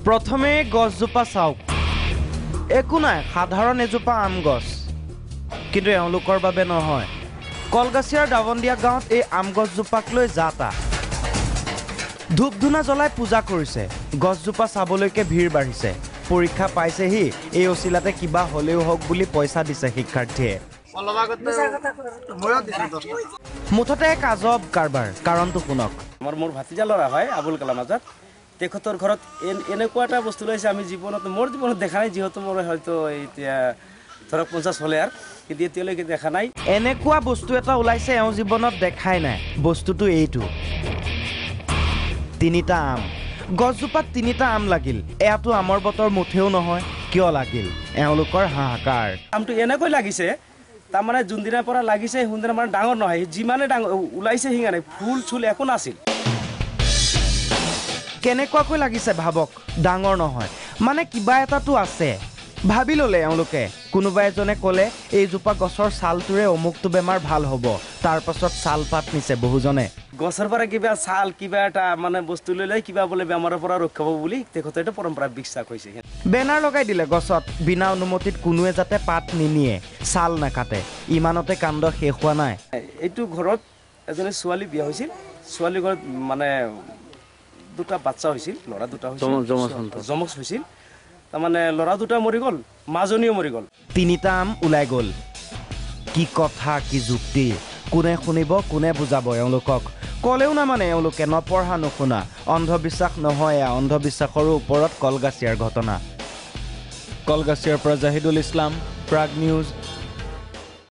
প্ৰথমে গছজোপা চাওক একো নাই সাধাৰণ এজোপা আম গছ কিন্তু এওঁলোকৰ বাবে নহয় কলগাছিয়াৰ দাৱন্দিয়া গাঁৱত এই আম গছজোপাক লৈ যাতা ধূপ ধূনা জ্বলাই পূজা কৰিছে গছজোপা চাবলৈকে ভিৰ বাঢ়িছে পৰীক্ষা পাইছেহি এই অচিলাতে কিবা হলেও হওক বুলি পইচা দিছে শিক্ষাৰ্থীয়ে মুঠতে এক আজব কাৰবাৰ কাৰণটো শুনক মোৰ ভাতিজা ল'ৰা হয় আবুল কালাম আজাদ তেখেতৰ ঘৰত এনেকুৱা এটা বস্তু লৈছে আমি জীৱনত মোৰ জীৱনত দেখা নাই যিহেতু মোৰ হয়তো এতিয়া ধৰক 50 হলে আৰু কিন্তু এতিয়ালৈকে দেখা নাই এনেকুৱা বস্তু এটা ওলাইছে এওঁ জীৱনত দেখাই নাই বস্তুটো এইটো তিনিটা আম গছজোপাত তিনিটা আম লাগিল এয়াতো আমৰ বতৰ মুঠেও নহয় কিয় লাগিল এওঁলোকৰ হাহাকাৰ আমটো এনেকৈ লাগিছে তাৰমানে যোনদিনাৰ পৰা লাগিছে সুন্দৰ মানে ডাঙৰ নহয় যিমানে ডাঙৰ ওলাইছে সিমানে ফুল চুল একো নাছিল কেনেকুৱাকৈ লাগিছে ভাবক ডাঙৰ নহয় মানে কিবা এটাতো আছে ভাবি ললে এওঁলোকে কোনোবা এজনে ক'লে এইজোপা গছৰ ছালটোৰে অমুকটো বেমাৰ ভাল হ'ব তাৰ পাছত ছাল পাত নিছে বহুজনে গছৰ পৰা কিবা ছাল কিবা এটা মানে বস্তু লৈ লৈ কিবা বোলে বেমাৰৰ পৰা ৰক্ষা পাব বুলি তেখেতে এটা পৰম্পৰা বিশ্বাস হৈছে বেনাৰ লগাই দিলে গছত বিনা অনুমতিত কোনোৱে যাতে পাত নিনিয়ে ছাল নাকাটে ইমানতে কাণ্ড শেষ হোৱা নাই এইটো ঘৰত এজনী ছোৱালী বিয়া হৈছিল ছোৱালী ঘৰত মানে দুটা বাচ্চা হৈছিল ল'ৰা দুটা হৈছিল জমজ হৈছিল তাৰমানে ল'ৰা দুটা মৰি গ'ল মাজনীও মৰি গ'ল তিনিটা আম ওলাই গ'ল কি কথা কি যুক্তি কোনে শুনিব কোনে বুজাব এওঁলোকক ক'লেও নামানে এওঁলোকে নপঢ়া নুশুনা অন্ধবিশ্বাস নহয় অন্ধবিশ্বাসৰো ওপৰত কলগাছিয়াৰ ঘটনা কলগাছিয়াৰ পৰা জাহিদুল ইছলাম প্ৰাগ নিউজ